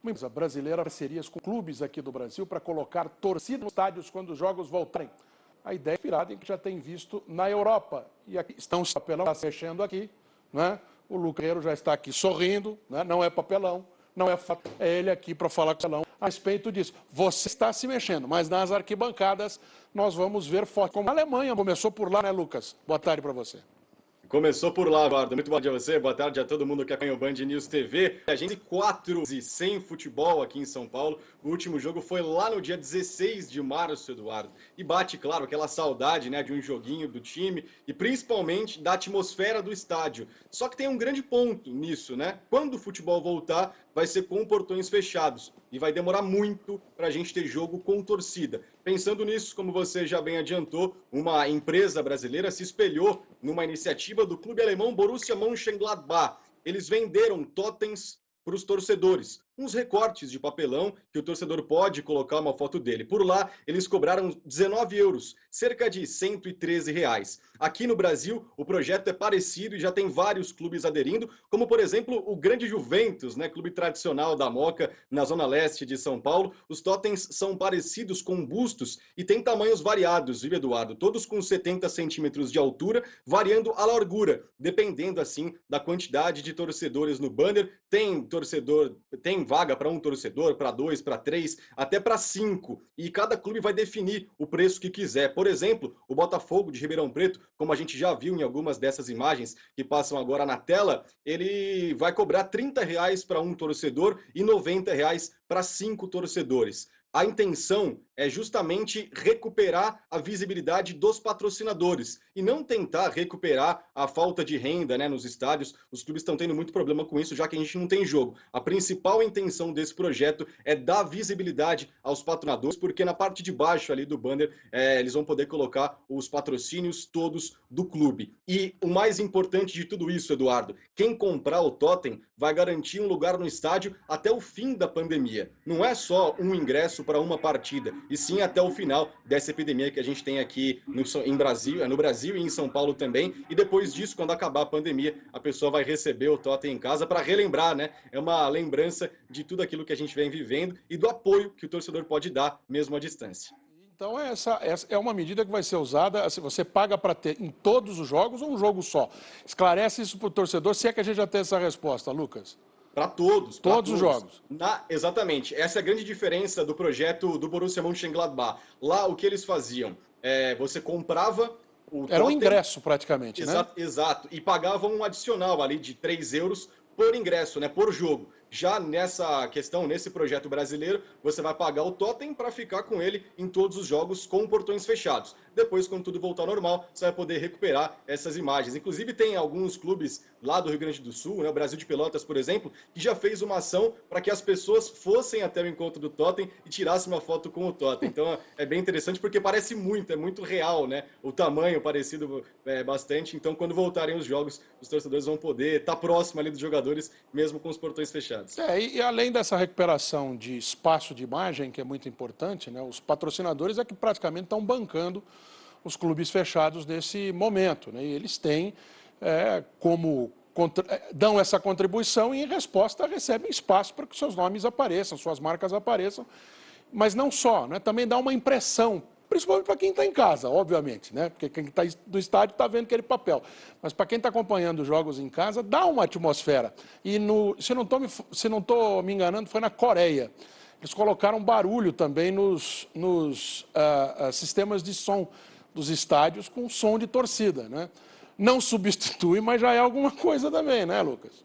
uma empresa brasileira, parcerias com clubes aqui do Brasil para colocar torcida nos estádios quando os jogos voltarem. A ideia é inspirada em que já tem visto na Europa. E aqui estão os papelão está se mexendo aqui, né? O Luqueiro já está aqui sorrindo, né? Não é papelão, não é fato, é ele aqui para falar com o papelão a respeito disso. Você está se mexendo, mas nas arquibancadas nós vamos ver fotos. Como a Alemanha começou por lá, né, Lucas? Boa tarde para você. Começou por lá, Eduardo. Muito bom dia a você, boa tarde a todo mundo que acompanha o Band News TV. A gente 4 e sem futebol aqui em São Paulo. O último jogo foi lá no dia 16 de março, Eduardo. E bate, claro, aquela saudade, né, de um joguinho do time e principalmente da atmosfera do estádio. Só que tem um grande ponto nisso, né? Quando o futebol voltar, vai ser com portões fechados e vai demorar muito para a gente ter jogo com torcida. Pensando nisso, como você já bem adiantou, uma empresa brasileira se espelhou numa iniciativa do clube alemão Borussia Mönchengladbach. Eles venderam totens para os torcedores, uns recortes de papelão que o torcedor pode colocar uma foto dele. Por lá, eles cobraram 19 euros, cerca de 113 reais. Aqui no Brasil, o projeto é parecido e já tem vários clubes aderindo, como, por exemplo, o grande Juventus, né, clube tradicional da Moca, na zona leste de São Paulo. Os totens são parecidos com bustos e têm tamanhos variados, viu, Eduardo? Todos com 70 centímetros de altura, variando a largura, dependendo, assim, da quantidade de torcedores no banner. Tem vaga para um torcedor, para 2, para 3, até para 5. E cada clube vai definir o preço que quiser. Por exemplo, o Botafogo de Ribeirão Preto, como a gente já viu em algumas dessas imagens que passam agora na tela, ele vai cobrar 30 reais para um torcedor e 90 reais para 5 torcedores. A intenção é justamente recuperar a visibilidade dos patrocinadores e não tentar recuperar a falta de renda, né, nos estádios. Os clubes estão tendo muito problema com isso, já que a gente não tem jogo. A principal intenção desse projeto é dar visibilidade aos patrocinadores, porque na parte de baixo ali do banner eles vão poder colocar os patrocínios todos do clube. E o mais importante de tudo isso, Eduardo, quem comprar o totem vai garantir um lugar no estádio até o fim da pandemia. Não é só um ingresso para uma partida, e sim até o final dessa epidemia que a gente tem aqui no Brasil e em São Paulo também. E depois disso, quando acabar a pandemia, a pessoa vai receber o totem em casa para relembrar, né? É uma lembrança de tudo aquilo que a gente vem vivendo e do apoio que o torcedor pode dar mesmo à distância. Então essa é uma medida que vai ser usada, assim, você paga para ter em todos os jogos ou um jogo só? Esclarece isso para o torcedor, se é que a gente já tem essa resposta, Lucas. Para todos. Todos os jogos. Exatamente. Essa é a grande diferença do projeto do Borussia Mönchengladbach. Lá, o que eles faziam? Você comprava o Era um totem, ingresso, praticamente, né? Exato. E pagava um adicional ali de 3 euros por ingresso, né? Por jogo. Já nessa questão, nesse projeto brasileiro, você vai pagar o totem para ficar com ele em todos os jogos com portões fechados. Depois, quando tudo voltar ao normal, você vai poder recuperar essas imagens. Inclusive, tem alguns clubes lá do Rio Grande do Sul, né, o Brasil de Pelotas, por exemplo, que já fez uma ação para que as pessoas fossem até o encontro do totem e tirassem uma foto com o totem. Então, é bem interessante porque parece muito, é muito real, né? O tamanho parecido bastante. Então, quando voltarem os jogos, os torcedores vão poder estar próximo ali dos jogadores, mesmo com os portões fechados. E além dessa recuperação de espaço de imagem, que é muito importante, né, os patrocinadores é que praticamente estão bancando os clubes fechados nesse momento, né, e eles têm dão essa contribuição e, em resposta, recebem espaço para que seus nomes apareçam, suas marcas apareçam, mas não só, né, também dá uma impressão, principalmente para quem está em casa, obviamente, né? Porque quem está do estádio está vendo aquele papel. Mas para quem está acompanhando os jogos em casa, dá uma atmosfera. E, se não estou me enganando, foi na Coreia. Eles colocaram barulho também nos sistemas de som dos estádios com som de torcida, né? Não substitui, mas já é alguma coisa também, né, Lucas?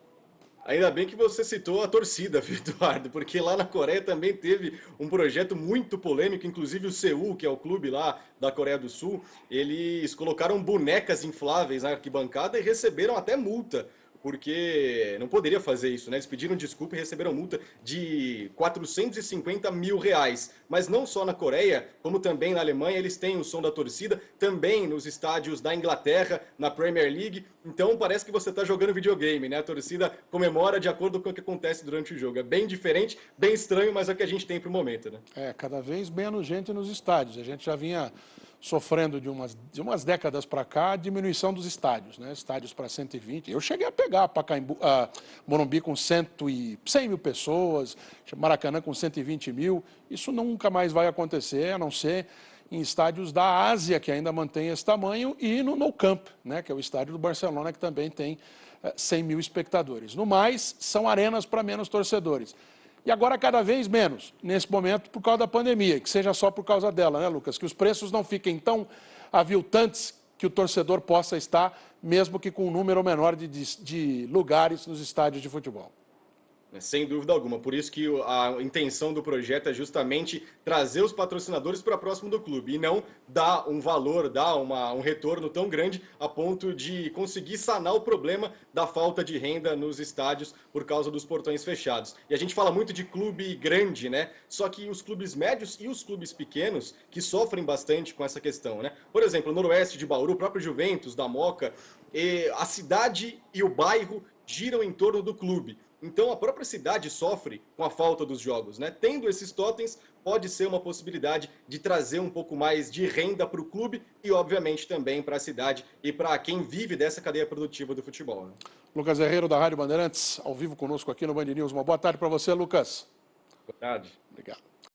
Ainda bem que você citou a torcida, viu, Eduardo? Porque lá na Coreia também teve um projeto muito polêmico, inclusive o Seul, que é o clube lá da Coreia do Sul, eles colocaram bonecas infláveis na arquibancada e receberam até multa, porque não poderia fazer isso, né? Eles pediram desculpa e receberam multa de 450 mil reais. Mas não só na Coreia, como também na Alemanha, eles têm o som da torcida, também nos estádios da Inglaterra, na Premier League. Então parece que você está jogando videogame, né? A torcida comemora de acordo com o que acontece durante o jogo. É bem diferente, bem estranho, mas é o que a gente tem para o momento, né? Cada vez menos gente nos estádios. A gente já vinha sofrendo de umas décadas para cá a diminuição dos estádios, né? Estádios para 120. Eu cheguei a pegar Morumbi com 100 mil pessoas, Maracanã com 120 mil. Isso nunca mais vai acontecer, a não ser em estádios da Ásia, que ainda mantém esse tamanho, e no Nou Camp, né? Que é o estádio do Barcelona, que também tem 100 mil espectadores. No mais, são arenas para menos torcedores. E agora cada vez menos, nesse momento, por causa da pandemia, que seja só por causa dela, né, Lucas? Que os preços não fiquem tão aviltantes que o torcedor possa estar, mesmo que com um número menor de lugares nos estádios de futebol. Sem dúvida alguma. Por isso que a intenção do projeto é justamente trazer os patrocinadores para próximo do clube e não dar um valor, dar um retorno tão grande a ponto de conseguir sanar o problema da falta de renda nos estádios por causa dos portões fechados. E a gente fala muito de clube grande, né? Só que os clubes médios e os clubes pequenos que sofrem bastante com essa questão, né? Por exemplo, o Noroeste de Bauru, o próprio Juventus, da Moca, a cidade e o bairro giram em torno do clube. Então, a própria cidade sofre com a falta dos jogos, né? Tendo esses totens, pode ser uma possibilidade de trazer um pouco mais de renda para o clube e, obviamente, também para a cidade e para quem vive dessa cadeia produtiva do futebol, né? Lucas Herrero, da Rádio Bandeirantes, ao vivo conosco aqui no Band News. Uma boa tarde para você, Lucas. Boa tarde. Obrigado.